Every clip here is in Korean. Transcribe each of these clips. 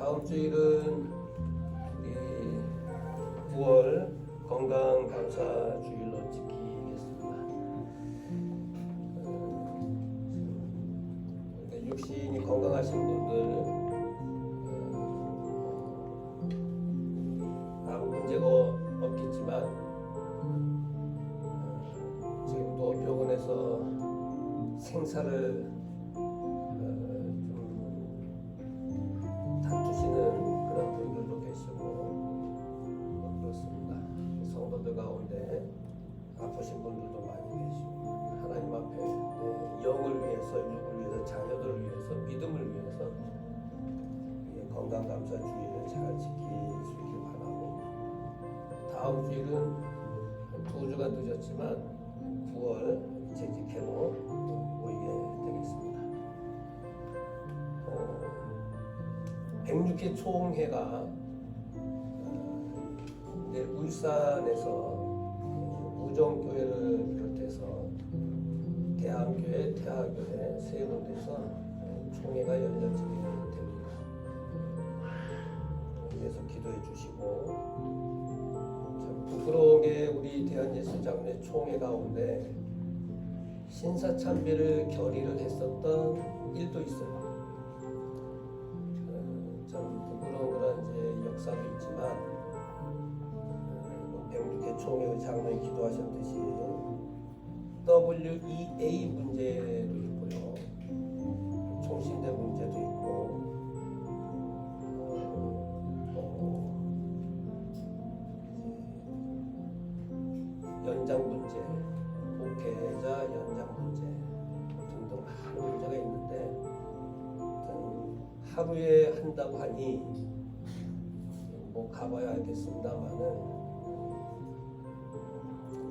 다음 주일은 우리 9월 건강감사주일로 지키겠습니다. 육신이 건강하신 분들 아무 문제가 없겠지만 지금도 병원에서 생사를 다투시는 그런 분들도 계시고 그렇습니다. 성도들 가운데 아프신 분들도 많이 계시고 하나님 앞에 영을 위해서, 육을 위해서, 자녀들을 위해서, 믿음을 위해서 건강감사주일을 잘 지킬 수 있길 바라고, 다음 주일은 2주가 늦었지만 9월 재직회로 모이게 되겠습니다. 106회 총회가 내일 울산에서 우정교회를 비롯해서 대한교회, 태화교회 세 군데서 총회가 열려지게 됩니다. 그래서 기도해 주시고, 참 부끄러운 게 우리 대한예수장로회 총회 가운데 신사참배를 결의를 했었던 일도 있어요. 참 부끄러운 그런 이제 역사도 있지만 106회 총회의 장로님 기도하셨듯이 WEA 문제도 있고요, 총신대 문제도 있고, 연장 문제, 목회자 연장 문제 등등 많은 문제가 있는데, 하루에 한다고 하니 뭐 가봐야 알겠습니다만은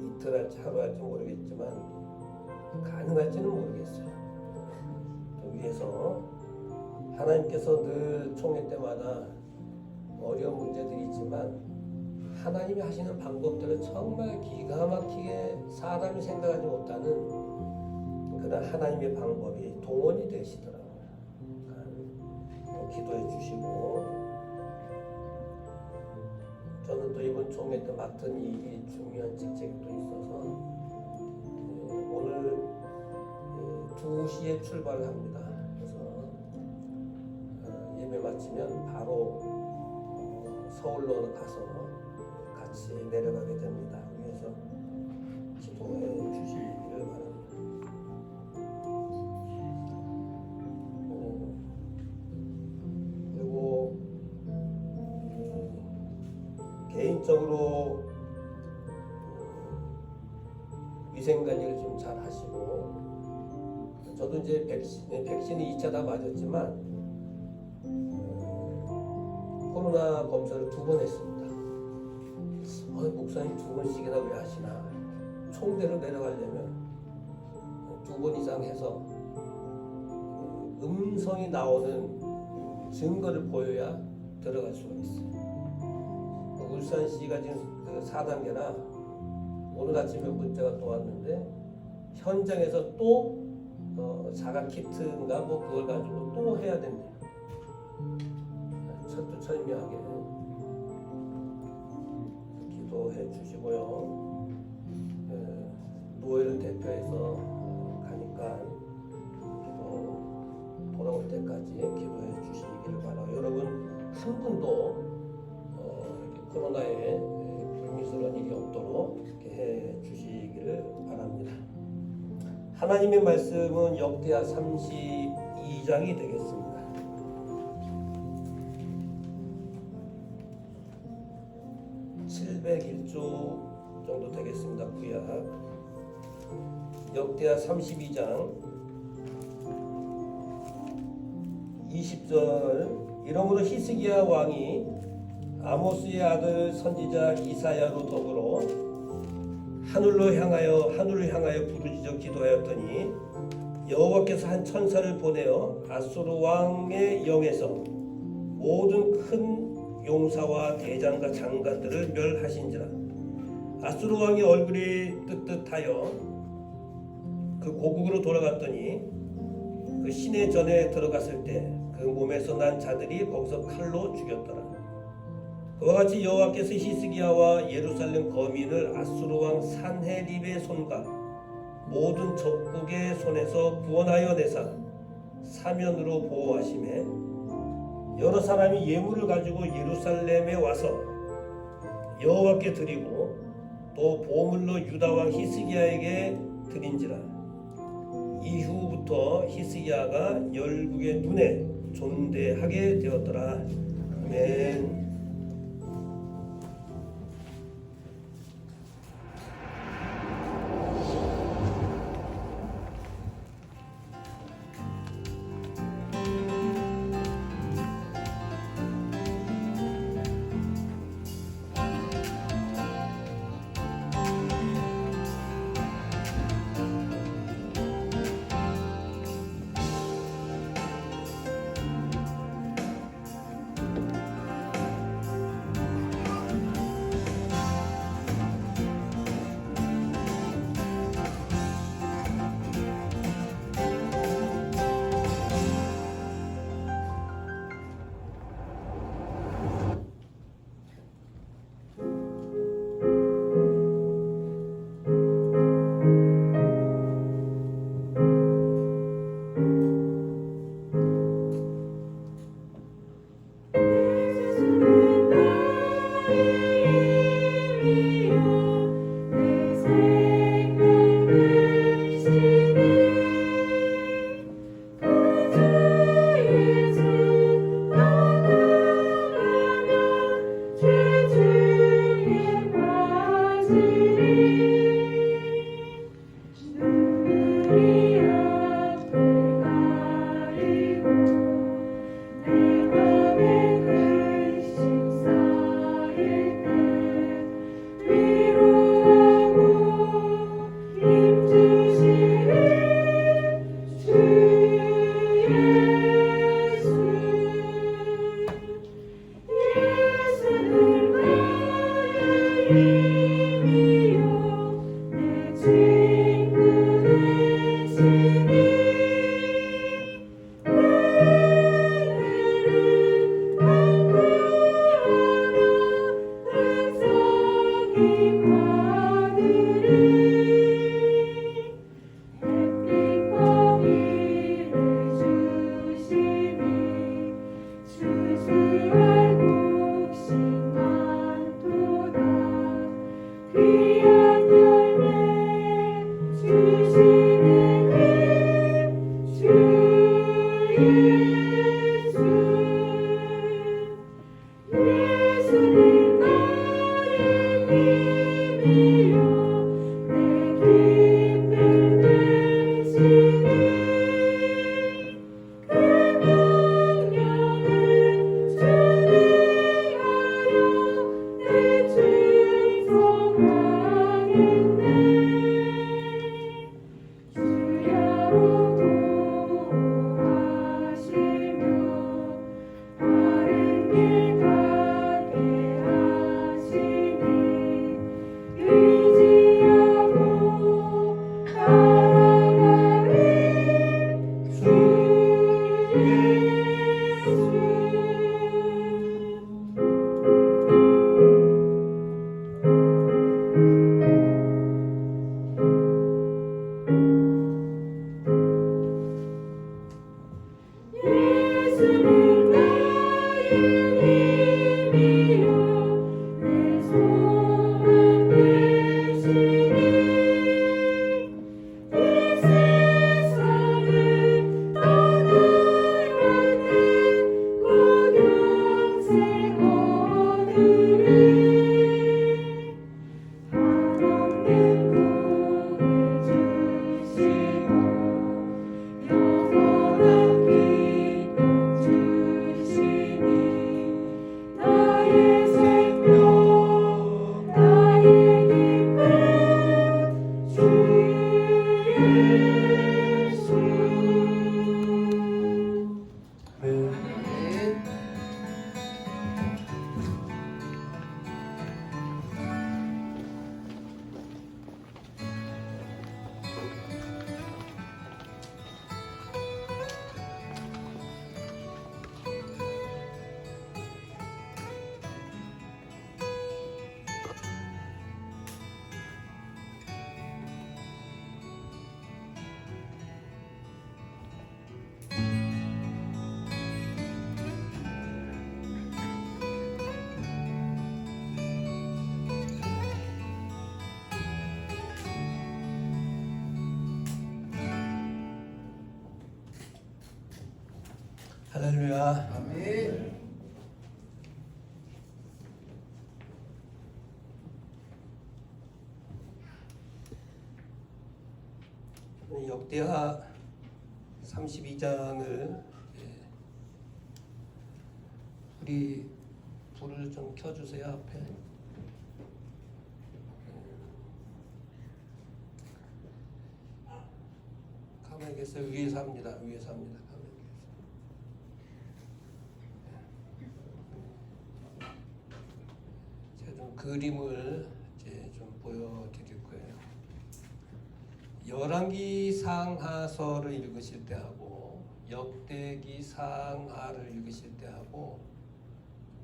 이틀 할지 하루 할지 모르겠지만 가능할지는 모르겠어요. 위해서 하나님께서 늘 총회 때마다 어려운 문제들이 있지만 하나님이 하시는 방법들은 정말 기가 막히게 사람이 생각하지 못하는 그런 하나님의 방법이 동원이 되시더라고요. 기도해 주시고, 저는 또 이번 총회 때 맡은 일이 중요한 직책이 또 있어서 오늘 2시에 출발을 합니다. 그래서 예배 마치면 바로 서울로 가서 같이 내려가게 됩니다. 그래서 기도해 주시기를 바랍니다. 그리고 개인적으로 위생관리를 좀 잘 하시고, 저도 이제 백신이 2차 다 맞았지만 코로나 검사를 2번 했습니다. 목사님 2번씩이나 왜 하시나? 총대로 내려가려면 2번 이상 해서 음성이 나오는 증거를 보여야 들어갈 수가 있어요. 울산시가 지금 그 4단계라 오늘 아침에 문자가 또 왔는데 현장에서 또 자가 키트인가 뭐 그걸 가지고 또 해야 된대요. 철두철미하게 기도해 주시고요. 노예를 대표해서 가니까 돌아올 때까지 기도해 주시기를 바라요. 여러분 한 분도 코로나에 불미스러운 일이 없도록 이렇게 해 주시기를 바랍니다. 하나님의 말씀은 역대하 32장이 되겠습니다. (701조) 정도 되겠습니다. 구약 역대하 32장 20절. 이러므로 히스기야 왕이 아모스의 아들 선지자 이사야로 더불어 하늘을 향하여 부르짖어 기도하였더니 여호와께서 한 천사를 보내어 아수르 왕의 영에서 모든 큰 용사와 대장과 장관들을 멸하신지라. 아수르 왕의 얼굴이 뜨뜻하여 그 고국으로 돌아갔더니 그 시내 전에 들어갔을 때 그 몸에서 난 자들이 거기서 칼로 죽였더라. 그와 같이 여호와께서 히스기야와 예루살렘 거민을 아수르 왕 산헤립의 손과 모든 적국의 손에서 구원하여 내사 사면으로 보호하심에 여러 사람이 예물을 가지고 예루살렘에 와서 여호와께 드리고 또 보물로 유다 왕 히스기야에게 드린지라. 이후부터 히스기야가 열국의 눈에 존대하게 되었더라. 아멘. 할렐루야. 아멘. 역대하 32장을 우리 불을 좀 켜주세요. 앞에. 가만히 계세요. 위에서 합니다. 위에서 합니다. 가만히 계세요. 제가 좀 그림을 이제 좀 보여드릴 거예요. 열왕기 상하서를 읽으실 때 하고 역대기 상하를 읽으실 때 하고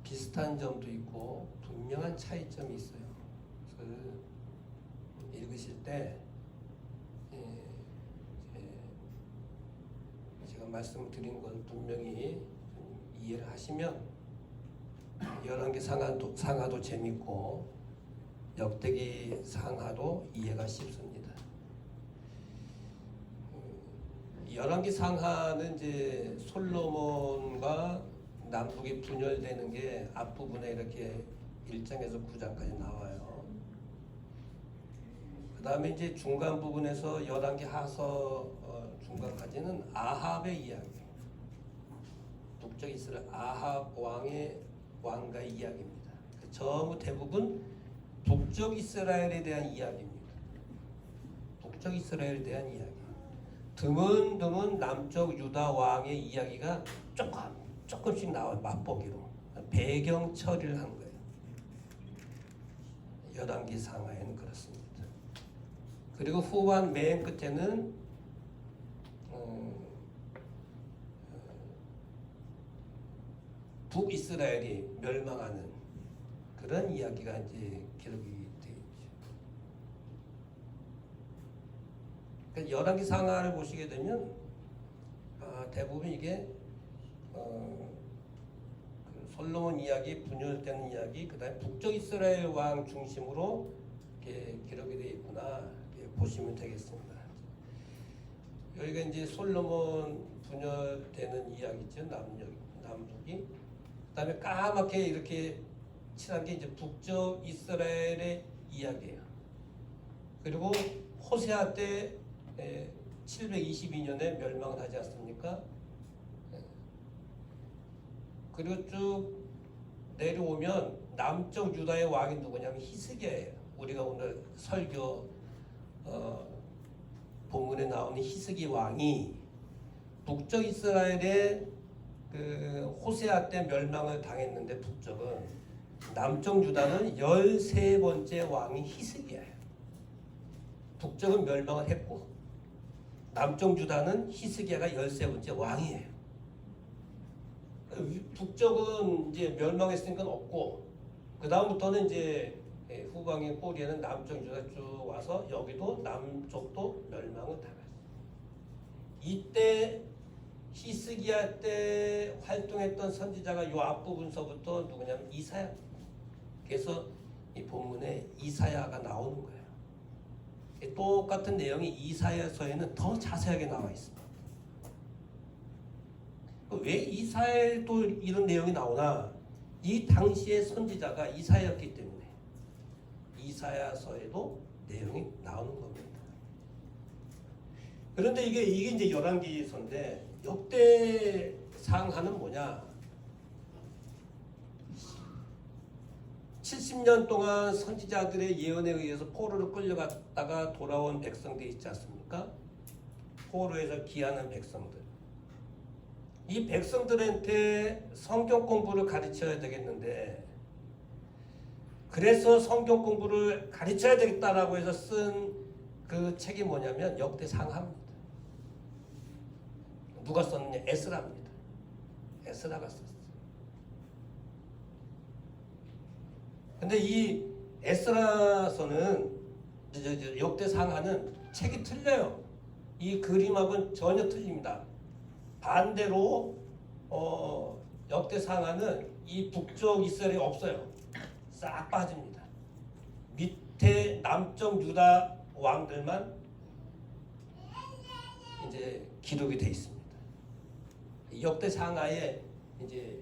비슷한 점도 있고 분명한 차이점이 있어요. 그래서 읽으실 때 제가 말씀드린 건 분명히 이해를 하시면 열왕기 상하도 재밌고 역대기 상하도 이해가 쉽습니다. 열왕기 상하는 이제 솔로몬과 남북이 분열되는 게 앞부분에 이렇게 1장에서 9장까지 나와요. 그 다음에 이제 중간 부분에서 열왕기 하서 중간까지는 아합의 이야기예요. 북쪽 이스라엘 아합 왕가의 이야기입니다. 전부 대부분 북쪽 이스라엘에 대한 이야기입니다. 북쪽 이스라엘에 대한 이야기. 드문드문 남쪽 유다 왕의 이야기가 조금씩 나와요. 맛보기로 배경 처리를 한 거예요. 열왕기 상하에는 그렇습니다. 그리고 후반 맨 끝에는 북이스라엘이 멸망하는 그런 이야기가 이제 기록이 되어 있죠. 그러니까 열왕기 상하를 보시게 되면 대부분 이게 그 솔로몬 이야기, 분열되는 이야기, 그다음에 북쪽 이스라엘 왕 중심으로 이렇게 기록이 되어 있구나 이렇게 보시면 되겠습니다. 여기가 이제 솔로몬 분열되는 이야기죠. 남북이. 그다음에 까맣게 이렇게 칠한 게 이제 북쪽 이스라엘의 이야기예요. 그리고 호세아 때 722년에 멸망을 하지 않습니까? 그리고 쭉 내려오면 남쪽 유다의 왕이 누구냐면 히스기야예요. 우리가 오늘 설교 본문에 나오는 히스기 왕이 북쪽 이스라엘의 그 호세아 때 멸망을 당했는데 북쪽은 남쪽 유다는 13번째 왕이 히스기야예요. 북쪽은 멸망을 했고 남쪽 유다는 히스기야가 13번째 왕이에요. 북쪽은 이제 멸망했으니까 없고 그 다음부터는 이제 후방의 꼬리에는 남쪽 유다 쭉 와서 여기도 남쪽도 멸망을 당했어요. 이때 히스기야 때 활동했던 선지자가 요 앞부분서부터 누구냐면 이사야. 그래서 이 본문에 이사야가 나오는 거예요. 똑같은 내용이 이사야서에는 더 자세하게 나와 있습니다. 왜 이사야도 이런 내용이 나오나? 이 당시의 선지자가 이사야였기 때문에 이사야서에도 내용이 나오는 겁니다. 그런데 이게 이제 열왕기서인데 역대 상하는 뭐냐? 70년 동안 선지자들의 예언에 의해서 포로로 끌려갔다가 돌아온 백성들이 있지 않습니까? 포로에서 귀환한 백성들. 이 백성들한테 성경 공부를 가르쳐야 되겠는데 그래서 성경 공부를 가르쳐야 되겠다라고 해서 쓴 그 책이 뭐냐면 역대 상하입니다. 누가 썼느냐? 에스라입니다. 에스라가 썼어요. 근데 이 에스라서는 역대 상하는 책이 틀려요. 이 그림하고는 전혀 틀립니다. 반대로 역대 상하는 이 북쪽 이스라엘이 없어요. 싹 빠집니다. 밑에 남쪽 유다 왕들만 이제 기록이 돼 있습니다. 역대 상하의 이제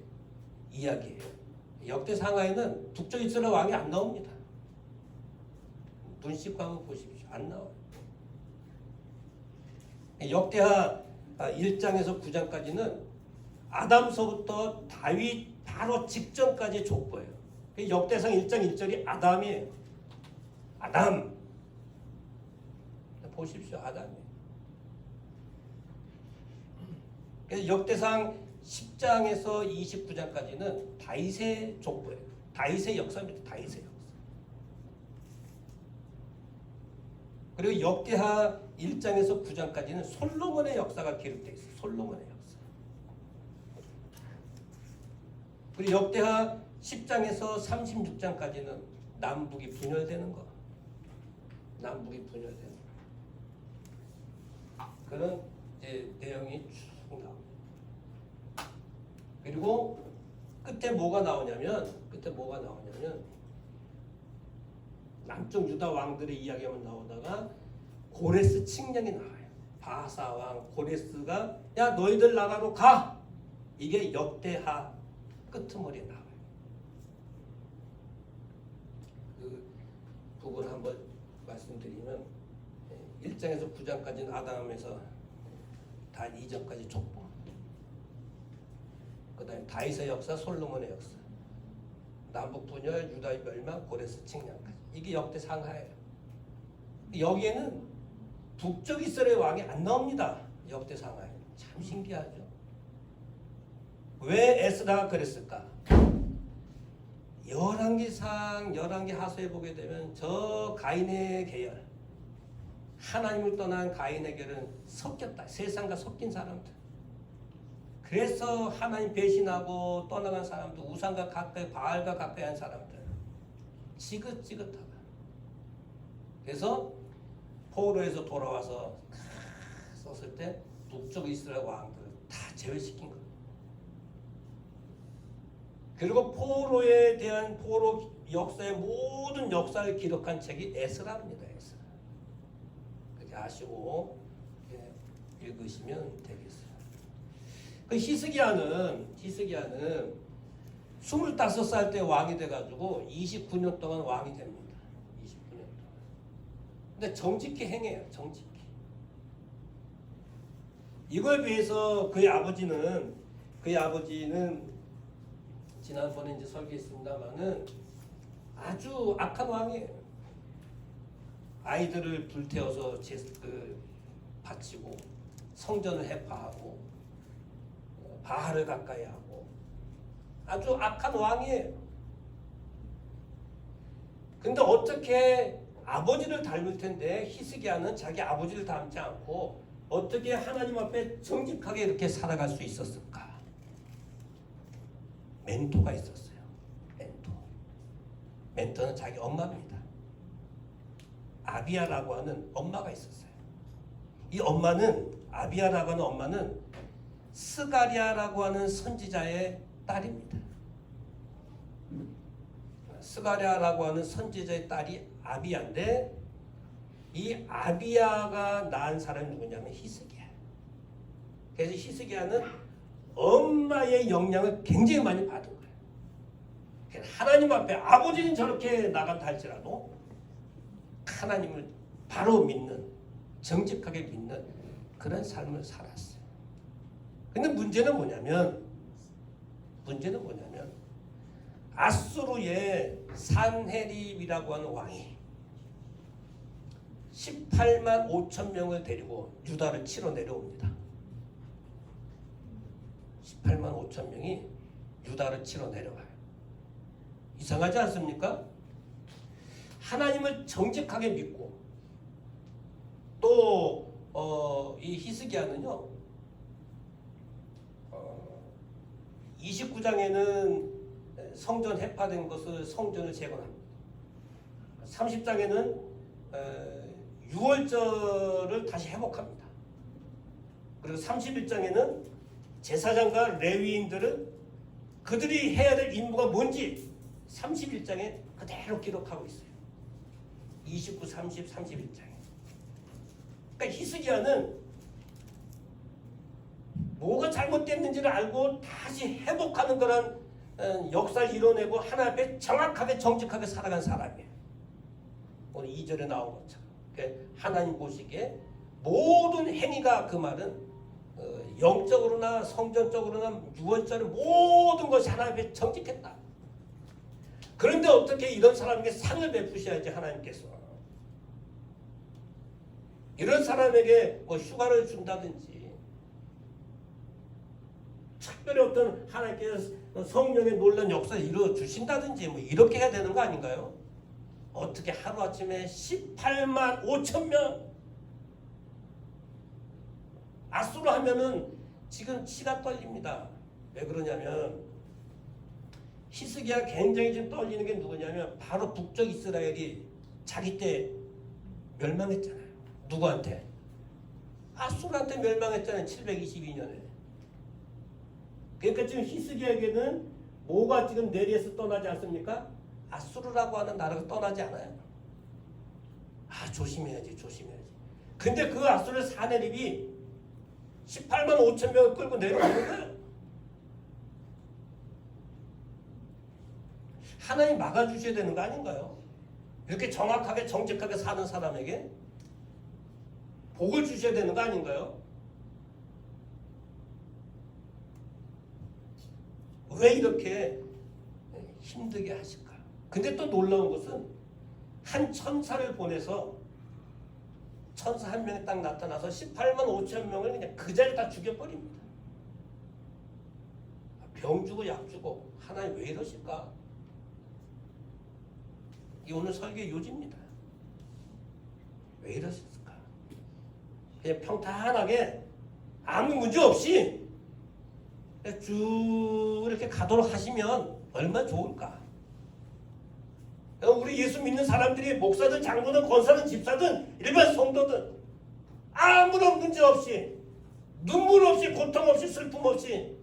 이야기예요. 역대 상하에는 북쪽 이스라엘 왕이 안 나옵니다. 눈 씻고 한번 보십시오. 안 나와요. 역대하 1장에서 9장까지는 아담서부터 다윗 바로 직전까지 족보예요. 역대상 1장 1절이 아담이에요. 아담. 보십시오. 아담이에요. 그래서 역대상 10장에서 29장까지는 다윗의 족보예요. 다윗의 역사입니다. 다윗의 역사. 그리고 역대하 1장에서 9장까지는 솔로몬의 역사가 기록되어 있어요. 솔로몬의 역사. 그리고 역대하 10장에서 36장까지는 남북이 분열되는 거. 남북이 분열되는 거. 그런 이제 내용이 쭉 나옵니다. 그리고 끝에 뭐가 나오냐면 남쪽 유다 왕들의 이야기만 나오다가 고레스 칙령이 나와요. 바사 왕 고레스가 야 너희들 나라로 가. 이게 역대하 끄트머리에 나와요. 그 부분 한번 말씀드리면 1장에서 9장까지는 아담에서 다 이전까지 족보. 그 다음에 다윗의 역사, 솔로몬의 역사, 남북 분열, 유다의 멸망, 고레스 칙령까지. 이게 역대 상하예요. 여기에는 북쪽 이스라엘 왕이 안 나옵니다. 역대 상하에. 참 신기하죠. 왜 에스라가 그랬을까? 열왕기상, 열왕기 하서에 보게 되면 저 가인의 계열, 하나님을 떠난 가인의 계열은 섞였다. 세상과 섞인 사람들. 그래서 하나님 배신하고 떠나간 사람들, 우상과 가까이, 바알과 가까이 한 사람들. 지긋지긋하다. 그래서 포로에서 돌아와서 썼을 때 북쪽 이스라엘 왕들을 다 제외시킨 거예요. 그리고 포로에 대한 포로 역사의 모든 역사를 기록한 책이 에스라입니다. 에스라. 그렇게 아시고 읽으시면 되겠어요. 그 히스기야는 25살 때 왕이 돼가지고 29년 동안 왕이 됩니다. 29년 동안. 근데 정직히 행해요. 정직히. 이걸 위해서 그의 아버지는 지난번에 이제 설계했습니다만은 아주 악한 왕이에요. 아이들을 불태워서 바치고 성전을 해파하고 바알을 가까이 하고 아주 악한 왕이에요. 근데 어떻게 아버지를 닮을 텐데 히스기야는 자기 아버지를 닮지 않고 어떻게 하나님 앞에 정직하게 이렇게 살아갈 수 있었을까? 멘토가 있었어요. 멘토는 자기 엄마입니다. 아비야라고 하는 엄마가 있었어요. 이 엄마는 아비야라고 하는 엄마는 스가랴라고 하는 선지자의 딸입니다. 스가랴라고 하는 선지자의 딸이 아비야인데 이 아비야가 낳은 사람이 누구냐면 히스기야. 그래서 히스기야는 엄마의 영향을 굉장히 많이 받은 거예요. 하나님 앞에 아버지는 저렇게 나간다 할지라도 하나님을 바로 믿는, 정직하게 믿는 그런 삶을 살았어요. 근데 문제는 뭐냐면 아수르의 산헤립이라고 하는 왕이 18만 5천 명을 데리고 유다를 치러 내려옵니다. 18만 5천 명이 유다를 치러 내려가요. 이상하지 않습니까? 하나님을 정직하게 믿고 또 이 히스기야는요 29장에는 성전 해파된 것을 성전을 재건합니다. 30장에는 6월절을 다시 회복합니다. 그리고 31장에는 제사장과 레위인들은 그들이 해야 될 임무가 뭔지 31장에 그대로 기록하고 있어요. 29, 30, 31장에. 그러니까 히스기야는 뭐가 잘못됐는지를 알고 다시 회복하는 그런 역사를 이뤄내고 하나님 앞에 정확하게 정직하게 살아간 사람이에요. 오늘 2절에 나온 것처럼 하나님 보시기에 모든 행위가, 그 말은 영적으로나 성전적으로나 유언적으로 모든 것이 하나님 앞에 정직했다. 그런데 어떻게 이런 사람에게 상을 베푸셔야지 하나님께서. 이런 사람에게 뭐 휴가를 준다든지 특별히 어떤 하나님께서 성령의 놀라운 역사를 이루어주신다든지 뭐 이렇게 해야 되는 거 아닌가요? 어떻게 하루아침에 18만 5천 명 아수로 하면은 지금 치가 떨립니다. 왜 그러냐면 히스기야가 굉장히 지금 떨리는 게 누구냐면 바로 북쪽 이스라엘이 자기 때 멸망했잖아요. 누구한테? 아수르한테 멸망했잖아요. 722년에. 그러니까 지금 히스기야에게는 뭐가 지금 내리에서 떠나지 않습니까? 아수르라고 하는 나라가 떠나지 않아요. 조심해야지. 근데 그 아수르 사내립이 18만 5천 명을 끌고 내려오는 거예요. 하나님 막아주셔야 되는 거 아닌가요? 이렇게 정확하게 정직하게 사는 사람에게 복을 주셔야 되는 거 아닌가요? 왜 이렇게 힘들게 하실까? 근데 또 놀라운 것은 한 천사를 보내서 천사 한 명이 딱 나타나서 18만 5천 명을 그냥 그 자리에 다 죽여버립니다. 병 주고 약 주고 하나님 왜 이러실까? 이 오늘 설교의 요지입니다. 왜 이러실까? 그냥 평탄하게 아무 문제 없이 쭉 이렇게 가도록 하시면 얼마나 좋을까? 우리 예수 믿는 사람들이 목사든 장로든 권사든 집사든 일반 성도든 아무런 문제 없이, 눈물 없이, 고통 없이, 슬픔 없이,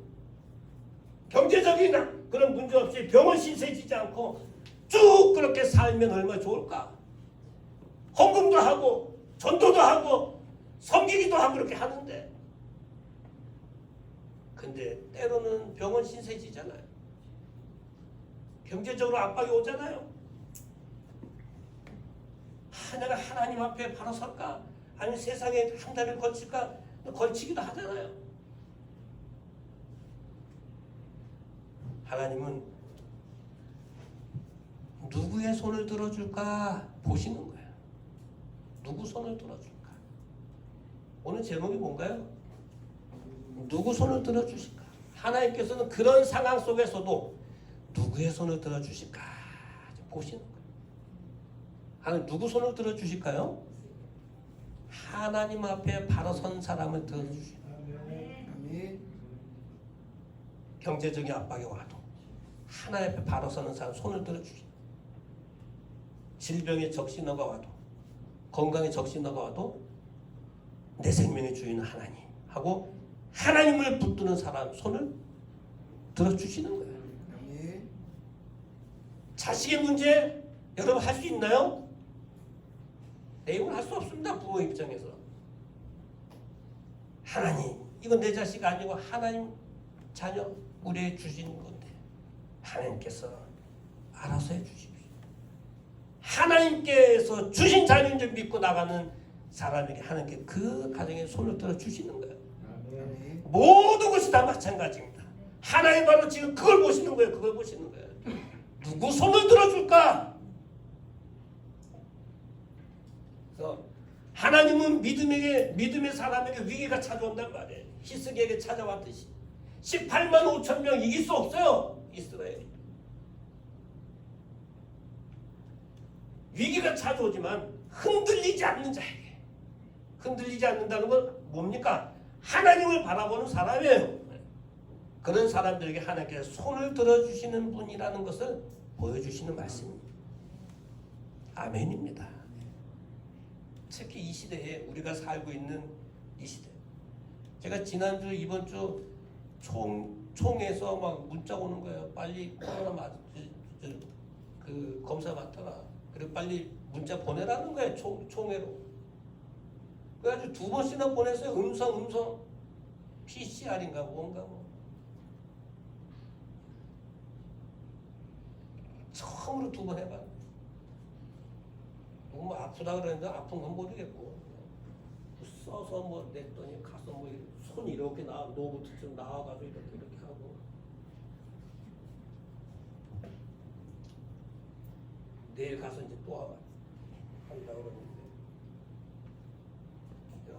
경제적인 그런 문제 없이, 병원 신세지지 않고 쭉 그렇게 살면 얼마나 좋을까? 헌금도 하고 전도도 하고 섬기기도 하고 그렇게 하는데, 근데 때로는 병원 신세지잖아요. 경제적으로 압박이 오잖아요. 내가 하나님 앞에 바로 설까? 아니면 세상에 한 달을 걸칠까? 걸치기도 하잖아요. 하나님은 누구의 손을 들어줄까 보시는 거예요. 누구 손을 들어줄까? 오늘 제목이 뭔가요? 누구 손을 들어주실까? 하나님께서는 그런 상황 속에서도 누구의 손을 들어주실까 보시는 거예요. 하나님 누구 손을 들어주실까요? 하나님 앞에 바로 선 사람을 들어주시고, 경제적인 압박이 와도 하나님 앞에 바로 서는 사람 손을 들어주시고, 질병의 적신호가 와도, 건강의 적신호가 와도 내 생명의 주인은 하나님 하고 하나님을 붙드는 사람 손을 들어주시는 거예요. 자식의 문제 여러분 할 수 있나요? 내용을 할 수 없습니다. 부모 입장에서. 하나님, 이건 내 자식 아니고 하나님 자녀 우리에게 주신 건데 하나님께서 알아서 해주십시오. 하나님께서 주신 자녀인 줄 믿고 나가는 사람에게 하나님께 그 가정에 손을 들어 주시는 거예요. 모든 것이 다 마찬가지입니다. 하나님 바로 지금 그걸 보시는 거예요. 그걸 보시는 거예요. 누구 손을 들어줄까? 그래서 하나님은 믿음의 사람에게 위기가 찾아온단 말이에요. 히스기야에게 찾아왔듯이 18만 5천 명 이길 수 없어요. 이스라엘이. 위기가 찾아오지만 흔들리지 않는 자에게, 흔들리지 않는다는 건 뭡니까? 하나님을 바라보는 사람이에요. 그런 사람들에게 하나님께서 손을 들어주시는 분이라는 것을 보여주시는 말씀입니다. 아멘입니다. 특히 이 시대에 우리가 살고 있는 이 시대, 제가 지난주 이번주 총에서 막 문자 오는 거예요. 빨리 코로나 그 검사 받다가 그리고 빨리 문자 보내라는 거예요. 총회로. 그래가지고 2번씩이나 보냈어요. 음성. PCR인가 뭔가 뭐. 처음으로 2번 해봐. 뭐 아프다 그러는데 아픈 건 모르겠고 써서 뭐 냈더니 가서 뭐 손 이렇게 노부터 좀 나와가지고 이렇게 하고 내일 가서 이제 또 한다 그러는데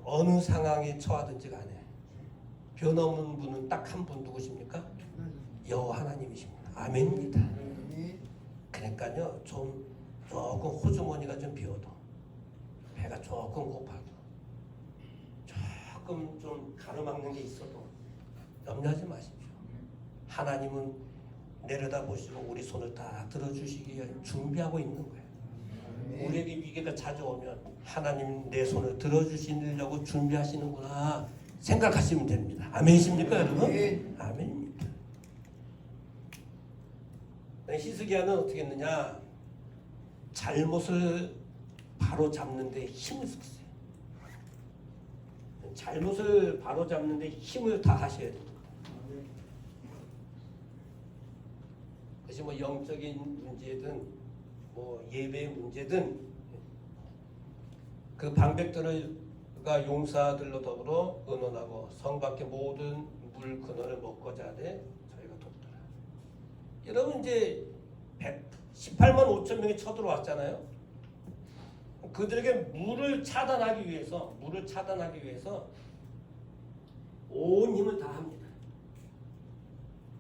어느 상황에 처하든지 간에 변없는 분은 딱 한 분 누구십니까? 여호와 하나님이십니다. 아멘입니다. 그러니까요 조금 호주머니가 좀 비어도 배가 조금 고파도 조금 좀 가로막는 게 있어도 염려하지 마십시오. 하나님은 내려다 보시고 우리 손을 다 들어주시기 위해 준비하고 있는 거예요. 우리에게 위기가 찾아오면 하나님 내 손을 들어주시려고 준비하시는구나 생각하시면 됩니다. 아멘이십니까 여러분? 아멘입니다. 히스기야는 어떻게 했느냐? 잘못을 바로 잡는 데 힘을 썼어요. 잘못을 바로 잡는 데 힘을 다하셔야 됩니다. 그것이 뭐 영적인 문제든 뭐 예배의 문제든 그 방백들과 용사들로 더불어 의논하고 성 밖의 모든 물 근원을 먹고자 하되 저희가 돕더라. 여러분 이제 18만 5천 명이 쳐들어왔잖아요. 그들에게 물을 차단하기 위해서 온 힘을 다 합니다.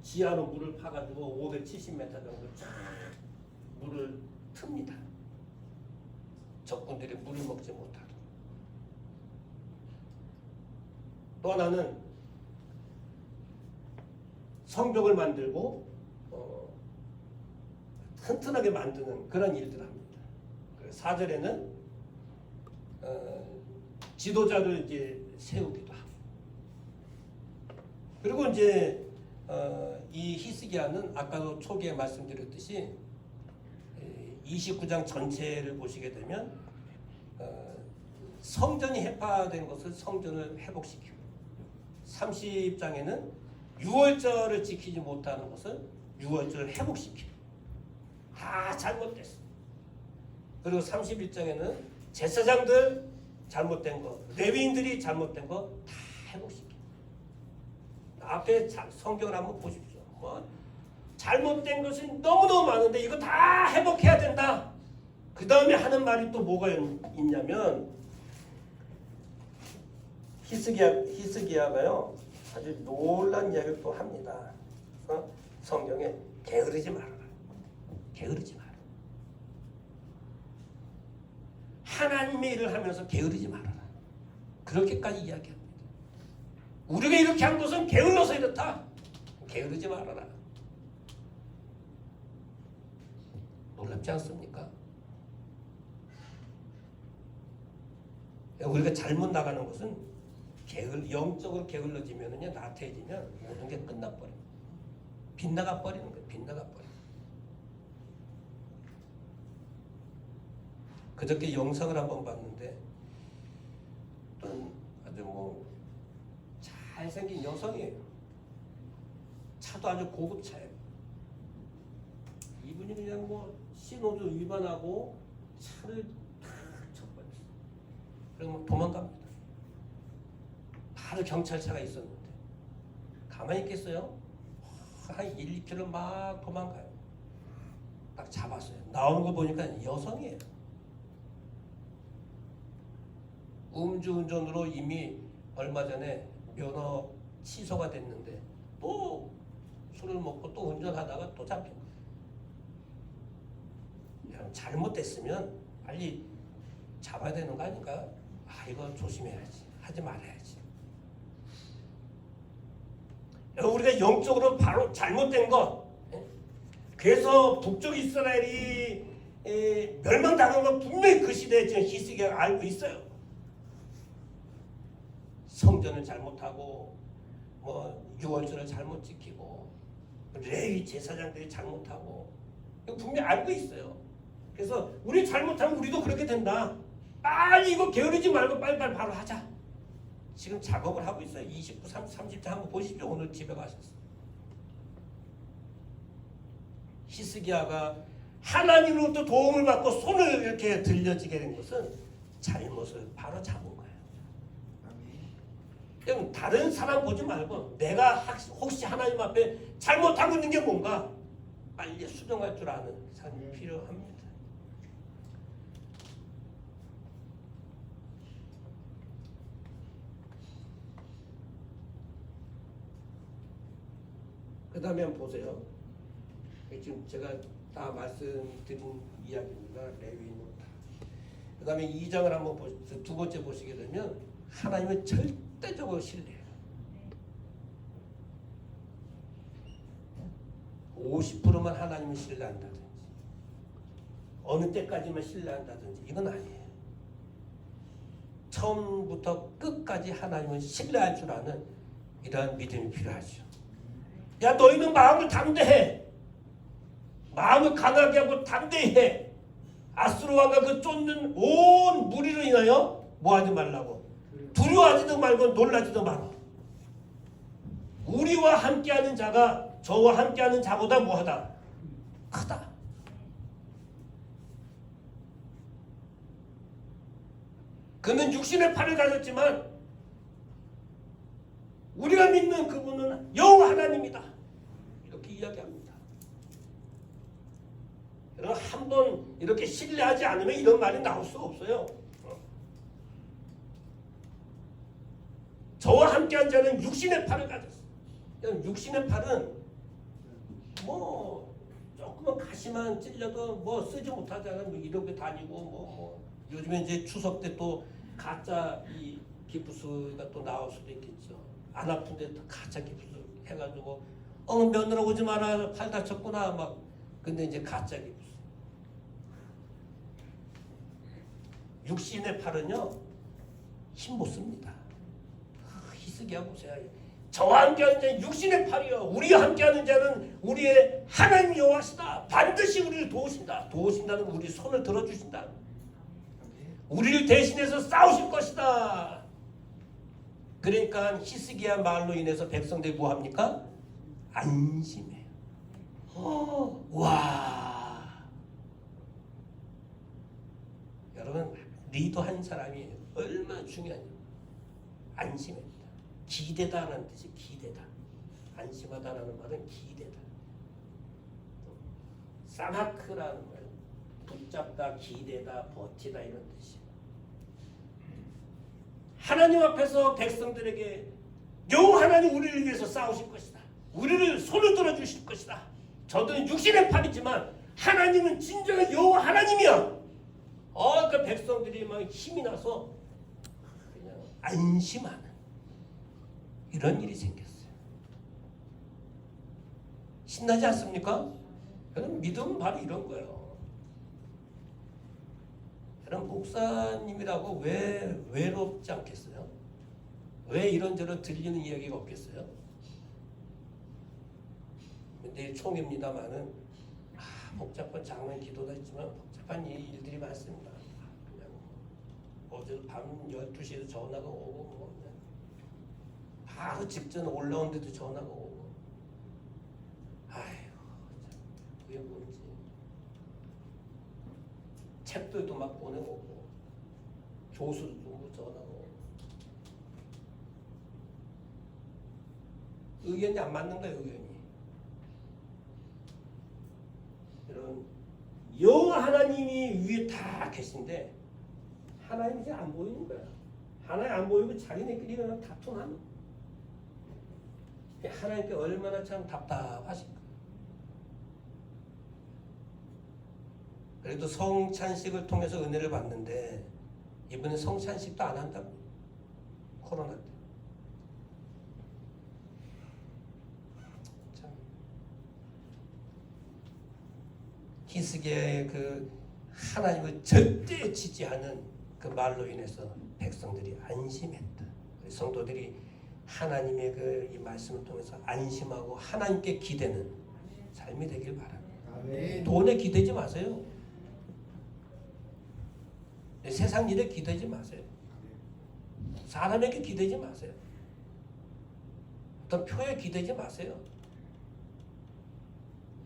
지하로 물을 파가지고 570m 정도 쫙 물을 틉니다. 적군들이 물을 먹지 못하도록. 또 하나는 성벽을 만들고 튼튼하게 만드는 그런 일들을 합니다. 4절에는 지도자를 이제 세우기도 하고. 그리고 이제 이 히스기야는 아까도 초기에 말씀드렸듯이 29장 전체를 보시게 되면 성전이 해파된 것을 성전을 회복시키고 30장에는 유월절을 지키지 못하는 것을 유월절을 회복시키고 다 잘못됐어. 그리고 31장에는 제사장들 잘못된 거, 레위인들이 잘못된 거 다 회복시키고 앞에 성경을 한번 보십시오. 뭐 잘못된 것이 너무너무 많은데 이거 다 회복해야 된다. 그 다음에 하는 말이 또 뭐가 있냐면 히스기야가요 아주 놀란 이야기를 또 합니다. 성경에 게으르지 말아라. 게으르지 마라. 하나님의 일을 하면서 게으르지 말아라. 그렇게까지 이야기합니다. 우리가 이렇게 한 것은 게을러서 이렇다. 게으르지 말아라. 놀랍지 않습니까? 우리가 잘못 나가는 것은 영적으로 게을러지면은요, 나태해지면 모든 게 끝나버려. 빗나가 버리는 거예요. 빗나가 버려. 그저께 영상을 한번 봤는데 어떤 아주 뭐 잘생긴 여성이에요. 차도 아주 고급 차예요. 이분이 그냥 뭐 신호도 위반하고 차를 탁 쳐버렸어요. 그리고 막 도망갑니다. 바로 경찰차가 있었는데 가만히 있겠어요? 한 1, 2km 막 도망가요. 딱 잡았어요. 나오는 거 보니까 여성이에요. 음주운전으로 이미 얼마 전에 면허 취소가 됐는데 또 술을 먹고 또 운전하다가 또 잡힌 거예요. 잘못됐으면 빨리 잡아야 되는 거 아닌가? 이거 조심해야지. 하지 말아야지. 우리가 영적으로 바로 잘못된 것, 그래서 북쪽 이스라엘이 멸망당한 건 분명히 그 시대에 지금 히스기야가 알고 있어요. 성전을 잘못하고 뭐 유월절을 잘못 지키고 레위 제사장들이 잘못하고 분명히 알고 있어요. 그래서 우리 잘못하면 우리도 그렇게 된다. 빨리 이거 게으르지 말고 빨리빨리 바로 하자. 지금 작업을 하고 있어요. 29, 30장 한번 보십시오. 오늘 집에 가셔서. 히스기야가 하나님으로부터 도움을 받고 손을 이렇게 들려지게 된 것은 잘못을 바로 잡은 거예요. 그럼 다른 사람 보지 말고 내가 혹시 하나님 앞에 잘못하고 있는 게 뭔가 빨리 수정할 줄 아는 사람이 필요합니다. 그 다음에 한번 보세요. 지금 제가 다 말씀드린 이야기입니다. 레위인으로 다. 그 다음에 2장을 한번 보시죠. 두 번째 보시게 되면 하나님을 절대적으로 신뢰해요. 50%만 하나님을 신뢰한다든지 어느 때까지만 신뢰한다든지 이건 아니에요. 처음부터 끝까지 하나님을 신뢰할 줄 아는 이러한 믿음이 필요하죠. 야, 너희는 마음을 담대해. 마음을 강하게 하고 담대히 해. 아수르 왕과 그 쫓는 온 무리로 인하여 뭐하지 말라고. 두려워하지도 말고 놀라지도 마라. 우리와 함께하는 자가 저와 함께하는 자보다 뭐하다? 크다. 그는 육신의 팔을 가졌지만 우리가 믿는 그분은 여호와 하나님이다. 이렇게 이야기합니다. 여러분 한번 이렇게 신뢰하지 않으면 이런 말이 나올 수 없어요. 저와 함께한 자는 육신의 팔을 가졌어. 육신의 팔은 뭐 조금만 가시만 찔려도 뭐 쓰지 못하잖아요. 뭐 이렇게 다니고 뭐 요즘에 이제 추석 때 또 가짜 이 기부스가 또 나올 수도 있겠죠. 안 아픈데 또 가짜 기부스 해가지고 며느라 오지 마라 팔 다쳤구나 막. 근데 이제 가짜 기부스. 육신의 팔은요 힘 못 씁니다. 히스기야 보세요. 저와 함께하는 자는 육신의 팔이요. 우리와 함께하는 자는 우리의 하나님 여호와시다. 반드시 우리를 도우신다. 도우신다는 우리 손을 들어주신다. 우리를 대신해서 싸우실 것이다. 그러니까 히스기야 말로 인해서 백성들이 뭐합니까? 안심해요. 와. 여러분 리더 한 사람이 얼마나 중요한지 안심합니다. 기대다라는 뜻이 기대다. 안심하다라는 말은 기대다. 사마크라는 말, 붙잡다, 기대다, 버티다 이런 뜻이에요. 하나님 앞에서 백성들에게 여호와 하나님 우리를 위해서 싸우실 것이다. 우리를 손을 들어주실 것이다. 저들은 육신의 팔이지만 하나님은 진정한 여호와 하나님이야. 그 백성들이 막 힘이 나서 그냥 안심하는 이런 일이 생겼어요. 신나지 않습니까? 여러분 믿음은 바로 이런 거예요. 여러분 목사님이라고 왜 외롭지 않겠어요? 왜 이런저런 들리는 이야기가 없겠어요? 근데 총입니다만은 복잡한 장면 기도도 했지만 복잡한 일들이 많습니다. 그냥 어제 밤 12시에도 전화가 오고 바로 직전 올라오는데도 전화가 오고 아이고 그게 뭔지 책들도 막 보내오고 교수도 전화가 오고 의견이 안 맞는 거예요. 의견이 이런 여호와 하나님이 위에 다 계신데 하나님이 이제 안 보이는 거야. 하나님 안 보이고 자기네끼리 그냥 다툼하는 하나님께 얼마나 참 답답하실까. 그래도 성찬식을 통해서 은혜를 받는데 이번에 성찬식도 안 한다고. 코로나 때. 참 히스기야의 그 하나님을 절대 지지하는 그 말로 인해서 백성들이 안심했다. 성도들이 하나님의 그 이 말씀을 통해서 안심하고 하나님께 기대는 삶이 되길 바랍니다. 아멘. 돈에 기대지 마세요. 세상 일에 기대지 마세요. 사람에게 기대지 마세요. 어떤 표에 기대지 마세요.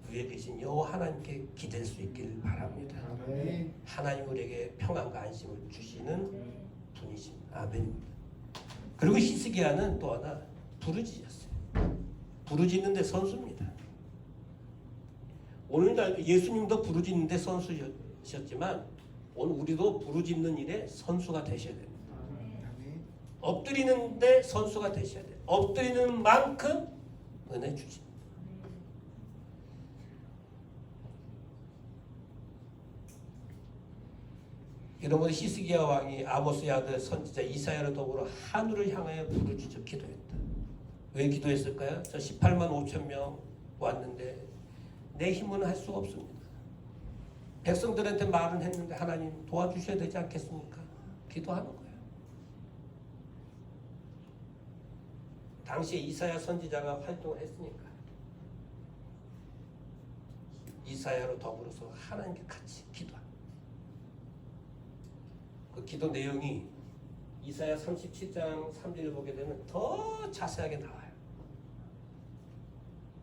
위에 계신 여호와 하나님께 기댈 수 있길 바랍니다. 아멘. 하나님 우리에게 평안과 안심을 주시는 분이십니다. 아멘입니다. 그리고 히스기야는 또 하나 부르짖었어요. 부르짖는데 선수입니다. 오늘날 예수님도 부르짖는데 선수셨지만 오늘 우리도 부르짖는 일에 선수가 되셔야 됩니다. 아멘. 엎드리는데 선수가 되셔야 돼요. 엎드리는 만큼 은혜 주십니다. 이러므로 히스기야 왕이 아모스의 아들 선지자 이사야를 더불어 하늘을 향하여 부르짖어 기도했다. 왜 기도했을까요? 저 18만 5천 명 왔는데 내 힘은 할 수가 없습니다. 백성들한테 말은 했는데 하나님 도와주셔야 되지 않겠습니까? 기도하는 거예요. 당시에 이사야 선지자가 활동을 했으니까 이사야로 더불어서 하나님께 같이 기도합니다. 그 기도 내용이 이사야 37장 3절을 보게 되면 더 자세하게 나와요.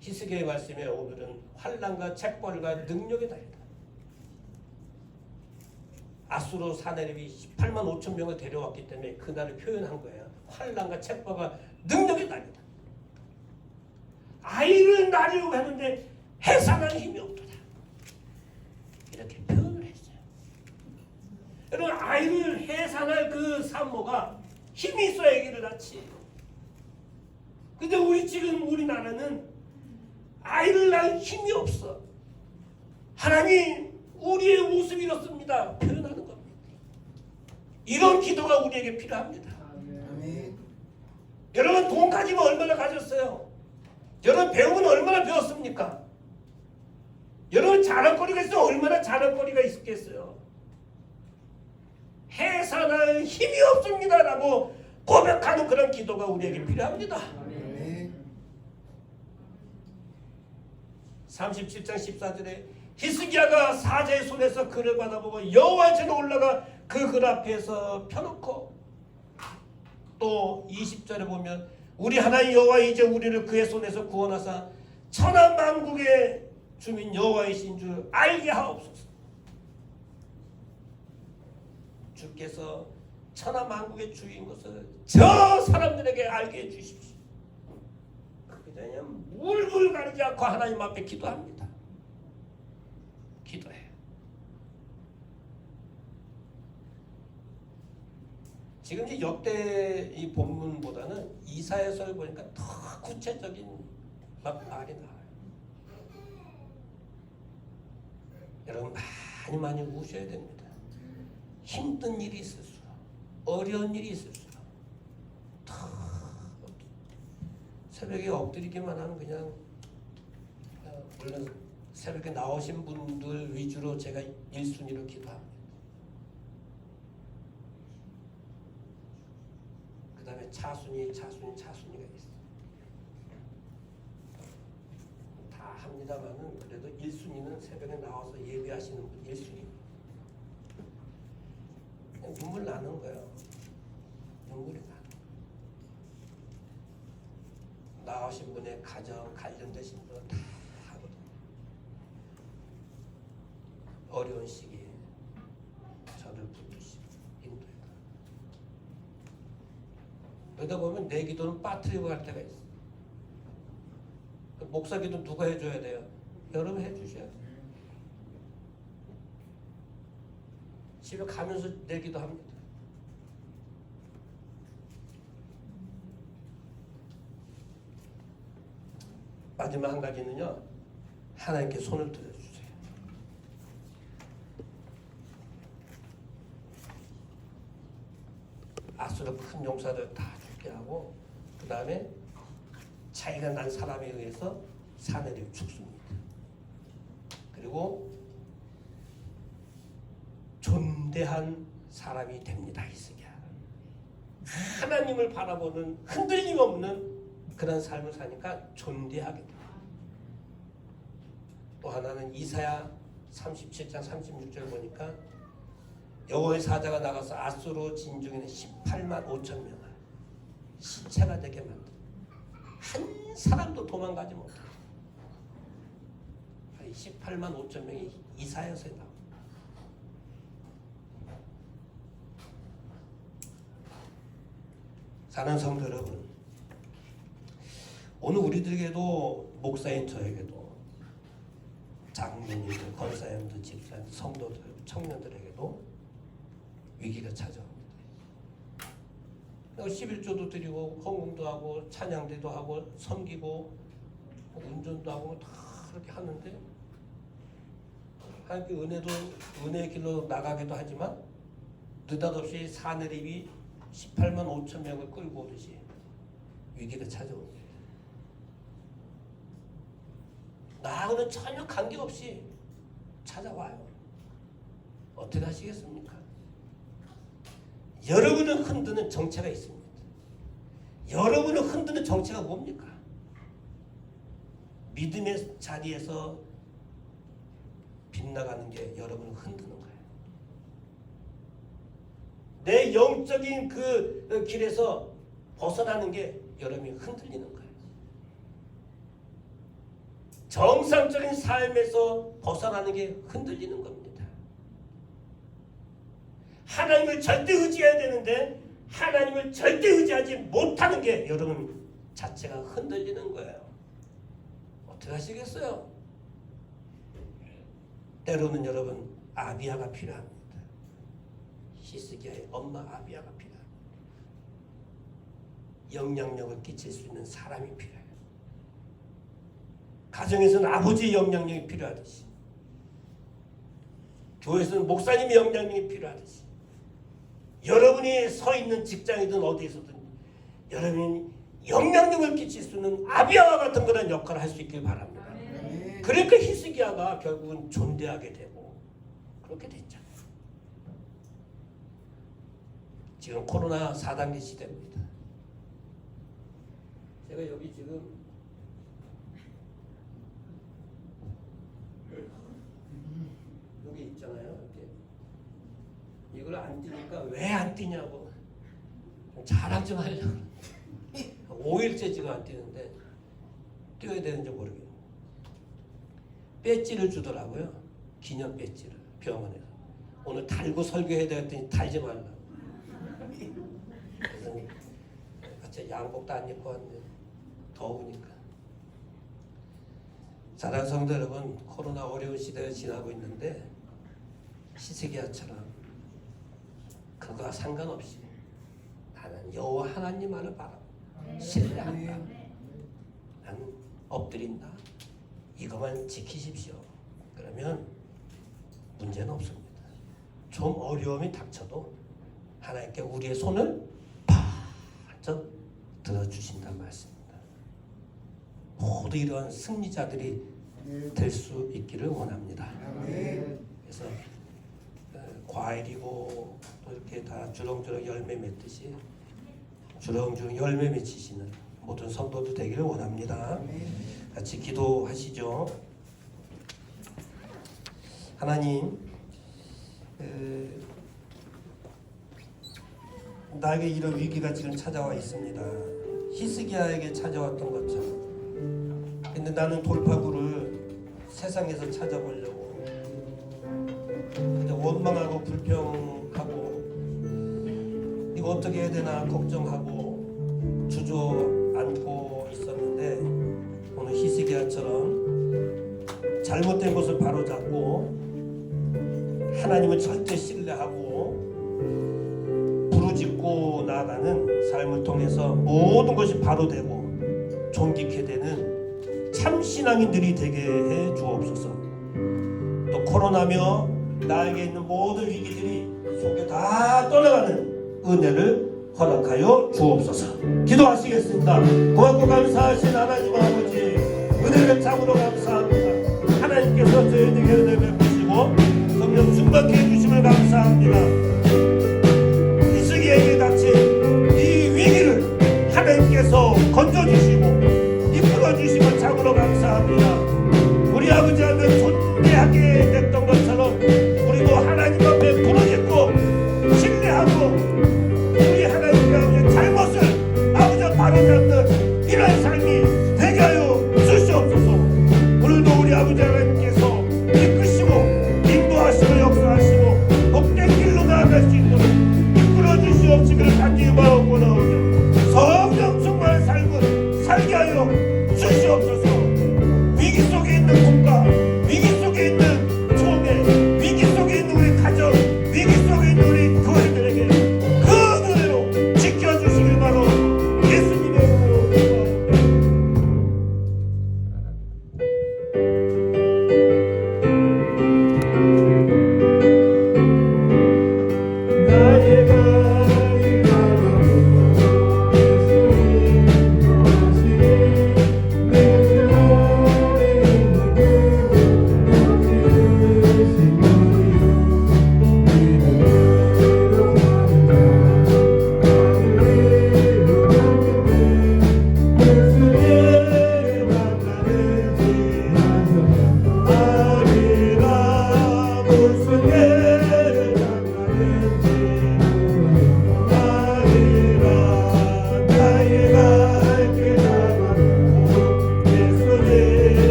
히스기야의 말씀에 오늘은 환난과 책벌과 능력의 날이다. 아수르 사내립이 18만 5천 명을 데려왔기 때문에 그날을 표현한 거예요. 환난과 책벌과 능력의 날이다. 아이를 낳으려고 하는데 해산할 힘이 없도다. 이렇게 표현을 했어요. 여러분, 아이를 해산할 그 산모가 힘이 있어야 아기를 낳지. 근데 지금 우리나라는 아이를 낳을 힘이 없어. 하나님, 우리의 모습이 이렇습니다. 표현하는 겁니다. 이런 기도가 우리에게 필요합니다. 아멘. 여러분, 돈 가지면 얼마나 가졌어요? 여러분, 배우면 얼마나 배웠습니까? 여러분, 자랑거리가 있으면 얼마나 자랑거리가 있겠어요? 해산할 힘이 없습니다 라고 고백하는 그런 기도가 우리에게 필요합니다. 아멘. 37장 14절에 히스기야가 사자의 손에서 글을 받아보고 여호와의 전에 올라가 그 글 앞에서 펴놓고, 또 20절에 보면 우리 하나님 여호와 이제 우리를 그의 손에서 구원하사 천하만국의 주민 여호와이신 줄 알게 하옵소서. 주께서 천하만국의 주인 것을 저 사람들에게 알게 해주십시오. 그냥 물불 가리지 않고 하나님 앞에 기도합니다. 기도해. 지금 이 역대 이 본문보다는 이사야서를 보니까 더 구체적인 말이 나와요. 여러분, 많이 우셔야 됩니다. 힘든 일이 있을수록, 어려운 일이 있을수록 더 새벽에 엎드리기만 하면 그냥, 물론 새벽에 나오신 분들 위주로 제가 1순위로 기도합니다. 그 다음에 차순위가 있어요. 다 합니다만은 그래도 1순위는 새벽에 나와서 예배하시는 분 1순위. 눈물 나는 거예요. 눈물이 나는 거예요. 나오신 분의 가정 관련되신 분은 다 하거든요. 어려운 시기에 저를 붙드시고 인도해가. 그러다 보면 내 기도는 빠뜨리고 갈 때가 있어. 목사 기도 누가 해줘야 돼요? 여러분 해주셔야 돼요. 집에 가면서 내기도 합니다. 마지막 한 가지는요, 하나님께 손을 들어주세요. 아수르 큰 용사들 다 죽게 하고, 그 다음에 차이가 난 사람에 의해서 사내립 죽습니다. 그리고 존대한 사람이 됩니다. 히스기야. 하나님을 바라보는 흔들림 없는 그런 삶을 사니까 존대하게 됩니다. 또 하나는 이사야 37장 36절 보니까 여호와의 사자가 나가서 아수르 진중에는 18만 5천 명을 시체가 되게 만들어. 한 사람도 도망가지 못해. 18만 5천 명이 이사야서에 나옵니다. 사랑하는 성도 여러분, 오늘 우리들에게도, 목사인 저에게도, 장로님들, 권사님들, 집사님들, 성도들, 청년들에게도 위기가 찾아옵니다. 11조도 드리고 헌금도 하고 찬양대도 하고 섬기고 운전도 하고 다 그렇게 하는데, 하나님께 은혜의 길로 나가기도 하지만 느닷없이 사내립이 18만 5천 명을 끌고 오듯이 위기가 찾아옵니다. 나하고는 전혀 관계없이 찾아와요. 어떻게 하시겠습니까? 여러분을 흔드는 정체가 있습니다. 여러분을 흔드는 정체가 뭡니까? 믿음의 자리에서 빗나가는 게 여러분을 흔드는 거예요. 내 영적인 그 길에서 벗어나는 게 여러분이 흔들리는 거예요. 정상적인 삶에서 벗어나는 게 흔들리는 겁니다. 하나님을 절대 의지해야 되는데 하나님을 절대 의지하지 못하는 게 여러분 자체가 흔들리는 거예요. 어떻게 하시겠어요? 때로는 여러분 아비아가 필요합니다. 히스기야의 엄마 아비아가 필요합니다. 영향력을 끼칠 수 있는 사람이 필요해요. 가정에서는 아버지의 영향력이 필요하듯이, 교회에서는 목사님의 영향력이 필요하듯이, 여러분이 서 있는 직장이든 어디에서든 여러분이 영향력을 끼칠 수 있는 아비아와 같은 그런 역할을 할 수 있길 바랍니다. 그러니까 히스기야가 결국은 존대하게 되고 그렇게 됐잖아요. 지금 코로나 4단계 시대입니다. 제가 여기 지금 여기 있잖아요. 이렇게. 이걸 안 뛰니까 왜 안 뛰냐고 자랑 좀 하려고 5일째 지금 안 뛰는데 뛰어야 되는지 모르겠어요. 배지를 주더라고요. 기념 배지를 병원에서. 오늘 달고 설교해야 되겠더니 달지 말라고. 그래서 같이 양복도 안 입고 왔는데 더우니까. 사랑하는 성도 여러분, 코로나 어려운 시대를 지나고 있는데 히스기야처럼 그거와 상관없이 나는 여호와 하나님만을 바라고 신뢰한다. 나는 엎드린다. 이것만 지키십시오. 그러면 문제는 없습니다. 좀 어려움이 닥쳐도 하나님께 우리의 손을 바짝 들어주신다는 말씀입니다. 모두 이러한 승리자들이 될 수 있기를 원합니다. 그래서 과일이고 또 이렇게 다 주렁주렁 열매 맺듯이 주렁주렁 열매 맺히시는 모든 성도들 되기를 원합니다. 같이 기도하시죠. 하나님, 나에게 이런 위기가 지금 찾아와 있습니다. 히스기야에게 찾아왔던 것처럼. 근데 나는 돌파구를 세상에서 찾아보려고 그냥 원망하고 불평하고 이거 어떻게 해야 되나 걱정하고 주저앉고 있었는데, 오늘 히스기야처럼 잘못된 것을 바로잡고 하나님을 절대 신뢰하고 부르짖고 나아가는 삶을 통해서 모든 것이 바로되고 존귀케 되는 참 신앙인들이 되게 해 주옵소서. 또 코로나며 나에게 있는 모든 위기들이 속에 다 떠나가는 은혜를 허락하여 주옵소서. 기도하시겠습니다. 고맙고 감사하신 하나님 아버지, 은혜를 참으로 감사합니다. 하나님께서 저희에게 은혜를 베푸시고 성령 충만케 해주심을 감사합니다. 히스기야에게 닥친 이 위기를 하나님께서 건져주시고 이끌어주심을 참으로 감사합니다. 우리 아버지 하면 존대하게 됐던 것처럼 우리도 하나님 앞에 부르짖고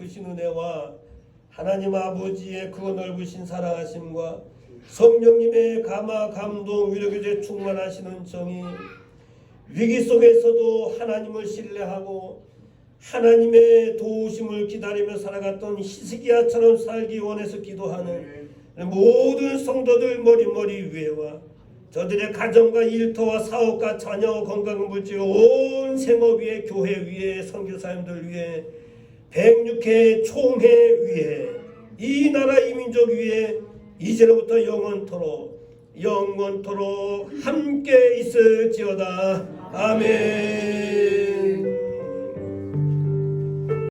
크신 은혜와 하나님 아버지의 그 넓으신 사랑하심과 성령님의 감화 감동 위로교제 충만하시는 정이 위기 속에서도 하나님을 신뢰하고 하나님의 도우심을 기다리며 살아갔던 히스기야처럼 살기 원해서 기도하는 모든 성도들 머리 위에와 저들의 가정과 일터와 사업과 자녀 건강 물질 온 생업 위에 교회 위에 선교사님들 위에 106회 총회 위에 이 나라 이 민족 위에 이제로부터 영원토록 함께 있을지어다. 아멘.